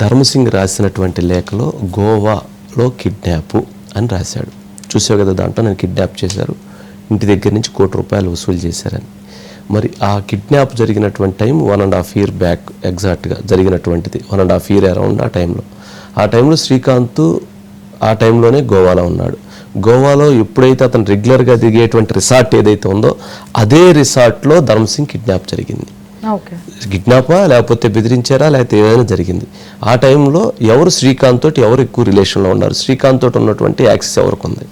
ధర్మసింగ్ రాసినటువంటి లేఖలో గోవాలో కిడ్నాప్ అని రాశాడు. చూసావు కదా, దాంట్లో నేను కిడ్నాప్ చేశారు, ఇంటి దగ్గర నుంచి ₹1,00,00,000 వసూలు చేశారని. మరి ఆ కిడ్నాప్ జరిగినటువంటి టైం 1.5 year బ్యాక్ ఎగ్జాక్ట్గా జరిగినటువంటిది. 1.5 year అరౌండ్ ఆ టైంలో శ్రీకాంత్ ఆ టైంలోనే గోవాలో ఉన్నాడు. గోవాలో ఎప్పుడైతే అతను రెగ్యులర్గా దిగేటువంటి రిసార్ట్ ఏదైతే ఉందో అదే రిసార్ట్లో ధర్మసింగ్ కిడ్నాప్ జరిగింది. కిడ్నాపా లేకపోతే బెదిరించారా లేకపోతే ఏదైనా జరిగింది. ఆ టైంలో ఎవరు శ్రీకాంత్ తోటి ఎవరు ఎక్కువ రిలేషన్లో ఉన్నారు, శ్రీకాంత్ తోటి ఉన్నటువంటి యాక్సెస్ ఎవరికి ఉంది?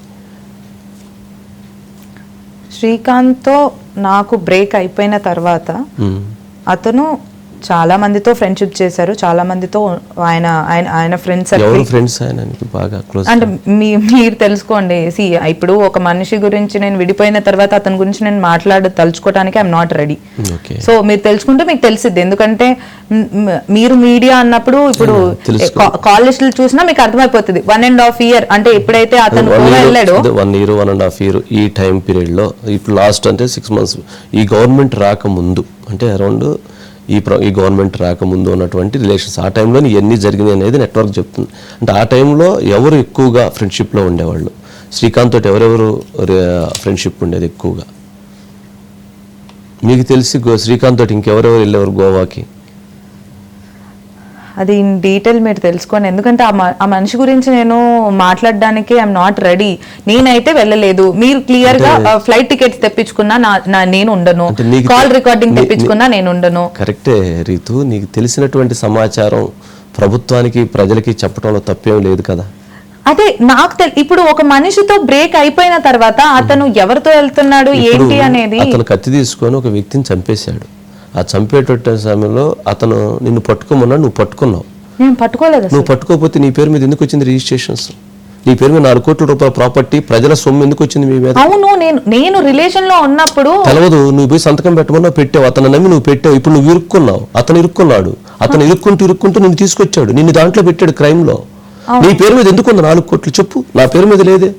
శ్రీకాంత్తో నాకు బ్రేక్ అయిపోయిన తర్వాత అతను చాలా మందితో ఫ్రెండ్షిప్ చేశారు, చాలా మందితో ఆయన ఫ్రెండ్స్ అంటే మీరు తెలుసుకోండి. ఇప్పుడు ఒక మనిషి గురించి నేను విడిపోయిన తర్వాత అతని గురించి నేను తలుచుకోవడానికి ఐఎమ్ నాట్ రెడీ. సో మీరు తెలుసుకుంటే మీకు తెలిసిద్ది. ఎందుకంటే మీరు మీడియా అన్నప్పుడు ఇప్పుడు కాల్ లిస్టులు చూసినా మీకు అర్థమైపోతుంది. 1.5 year అంటే ఎప్పుడైతే అతను వెళ్ళాడో 1 year 1.5 year ఈ టైం పీరియడ్ లో ఇప్పుడు లాస్ట్ అంటే 6 months ఈ గవర్నమెంట్ రాకముందు అంటే అరౌండ్ ఈ గవర్నమెంట్ రాకముందు ఉన్నటువంటి రిలేషన్స్ ఆ టైంలో ఎన్ని జరిగినాయి అనేది నెట్వర్క్ చెప్తుంది. అంటే ఆ టైంలో ఎవరు ఎక్కువగా ఫ్రెండ్షిప్లో ఉండేవాళ్ళు, శ్రీకాంత్ తోటి ఎవరెవరు ఫ్రెండ్షిప్ ఉండేది ఎక్కువగా? మీకు తెలిసి శ్రీకాంత్ తోటి ఇంకెవరెవరు వెళ్ళేవారు గోవాకి? అది ఇన్ డీటెయిల్ మీరు తెలుసుకోండి. ఎందుకంటే ఆ మనిషి గురించి నేను మాట్లాడడానికి ఐఎమ్ నాట్ రెడీ. నేనైతే వెళ్ళలేదు. మీరు క్లియర్ గా ఫ్లైట్ టికెట్స్ తెప్పించుకున్నా నేను ఉండను, కాల్ రికార్డింగ్ తెప్పించుకున్నా నేను ఉండను. కరెక్టే రీతు, నీకు తెలిసినటువంటి సమాచారం ప్రభుత్వానికి ప్రజలకి చెప్పడంలో తప్పేం లేదు కదా. అదే నాకు ఇప్పుడు ఒక మనిషితో బ్రేక్ అయిపోయిన తర్వాత అతను ఎవరితో వెళ్తున్నాడు ఏంటి అనేది. అతను కత్తి తీసుకొని ఒక వ్యక్తిని చంపేశాడు. ఆ చంపేట సమయంలో అతను నిన్ను పట్టుకోమన్నాడు, నువ్వు పట్టుకున్నావు. నేను పట్టుకోలేదు. నువ్వు పట్టుకోకపోతే నీ పేరు మీద ఎందుకు వచ్చింది రిజిస్ట్రేషన్స్? నీ పేరు మీద ₹4 కోట్ల ప్రాపర్టీ ప్రజల సొమ్ము ఎందుకు వచ్చింది మీ మీద? అవును, నేను రిలేషన్ లో ఉన్నప్పుడు తెలవదు. నువ్వు పోయి సంతకం పెట్టమన్నా పెట్టావు, అతను నమ్మి నువ్వు పెట్టావు. ఇప్పుడు నువ్వు ఇరుక్కున్నావు, అతను ఇరుక్కున్నాడు. అతను ఇరుక్కుంటూ నిన్ను తీసుకొచ్చాడు, నిన్ను దాంట్లో పెట్టాడు క్రైమ్ లో. నీ పేరు మీద ఎందుకు ఉంది 4 కోట్లు? చెప్పు. నా పేరు మీద లేదే.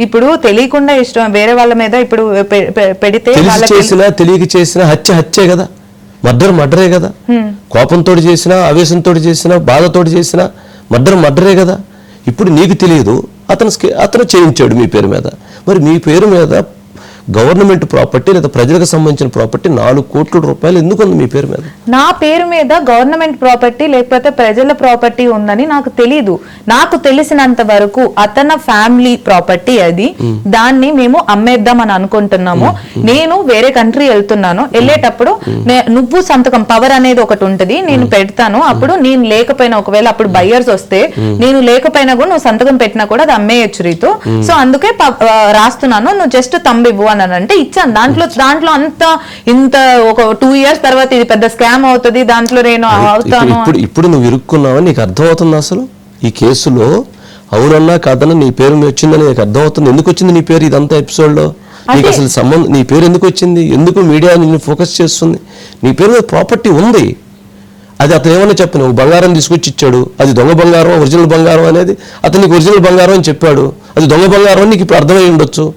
ఇప్పుడు తెలియకుండా ఇష్టం వేరే వాళ్ళ మీద ఇప్పుడు పెడితే తెలియక చేసిన హత్యే కదా, మర్డరే కదా. కోపంతో చేసినా, ఆవేశంతో చేసినా, బాధతో చేసినా మర్డరే కదా. ఇప్పుడు నీకు తెలియదు, అతను చేయించాడు మీ పేరు మీద. మరి మీ పేరు మీద గవర్నమెంట్ ప్రాపర్టీ లేదా ప్రజలకు సంబంధించిన ప్రాపర్టీ ₹4 కోట్ల ఎందుకు ఉంది మీ పేరు మీద? నా పేరు మీద గవర్నమెంట్ ప్రాపర్టీ లేకపోతే ప్రజల ప్రాపర్టీ ఉందని నాకు తెలీదు. నాకు తెలిసినంత వరకు అతని ఫ్యామిలీ ప్రాపర్టీ అది. దాన్ని మేము అమ్మేద్దామని అనుకుంటున్నాము. నేను వేరే కంట్రీ వెళ్తున్నాను, వెళ్ళేటప్పుడు నువ్వు సంతకం పవర్ అనేది ఒకటి ఉంటది, నేను పెడతాను. అప్పుడు నేను లేకపోయినా ఒకవేళ అప్పుడు బయ్యర్స్ వస్తే నేను లేకపోయినా కూడా నువ్వు సంతకం పెట్టినా కూడా అది అమ్మేయచ్చు రీతు. సో అందుకే రాస్తున్నాను, నువ్వు జస్ట్ తంబివ్వు అని అంటే ఇచ్చాను. దాంట్లో అంత ఇంత ఒక 2 years తర్వాత ఇది పెద్ద స్కామ్ అవుతుంది, దాంట్లో నేను అవుతాను. ఇప్పుడు నువ్వు ఇరుక్కున్నావని నీకు అర్థమవుతుంది అసలు ఈ కేసులో? అవునన్నా కాదన్నా నీ పేరు వచ్చిందని నీకు అర్థమవుతుంది. ఎందుకు వచ్చింది నీ పేరు ఇదంతా ఎపిసోడ్ లో? నీకు అసలు నీ పేరు ఎందుకు వచ్చింది? ఎందుకు మీడియా నిన్ను ఫోకస్ చేస్తుంది? నీ పేరు మీద ప్రాపర్టీ ఉంది. అది అతను ఏమన్నా చెప్పు, నువ్వు బంగారం తీసుకొచ్చి ఇచ్చాడు, అది దొంగ బంగారం ఒరిజినల్ బంగారం అనేది అతనికి ఒరిజినల్ బంగారం అని చెప్పాడు. అది దొంగ బంగారం అని నీకు ఇప్పుడు అర్థమై ఉండొచ్చు.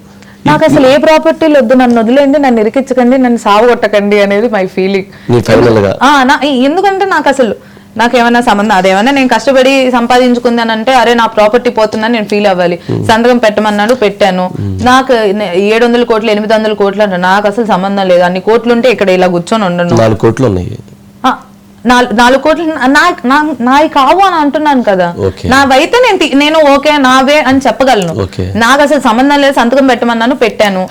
నాకు అసలు ఏ ప్రాపర్టీలు వద్దు, నన్ను వదిలేండి, నన్ను ఇరికించకండి, నన్ను సావగొట్టకండి అనేది మై ఫీలింగ్. ఎందుకంటే నాకు ఏమైనా సంబంధం అదేమన్నా నేను కష్టపడి సంపాదించుకుందానంటే అరే నా ప్రాపర్టీ పోతుందని నేను ఫీల్ అవ్వాలి. సంతకం పెట్టమన్నాడు, పెట్టాను. నాకు 700 కోట్లు 800 కోట్లు అంటే నాకు అసలు సంబంధం లేదు. అన్ని కోట్లు ఉంటే ఇక్కడ ఇలా కూర్చొని ఉండను. 4 కోట్లు ఉన్నాయి. 4 కోట్లు నావి కావు అని అంటున్నాను కదా. నావైతే నేను ఓకే నావే అని చెప్పగలను. నాకు అసలు సంబంధం లేదు, సంతకం పెట్టమన్నాను, పెట్టాను.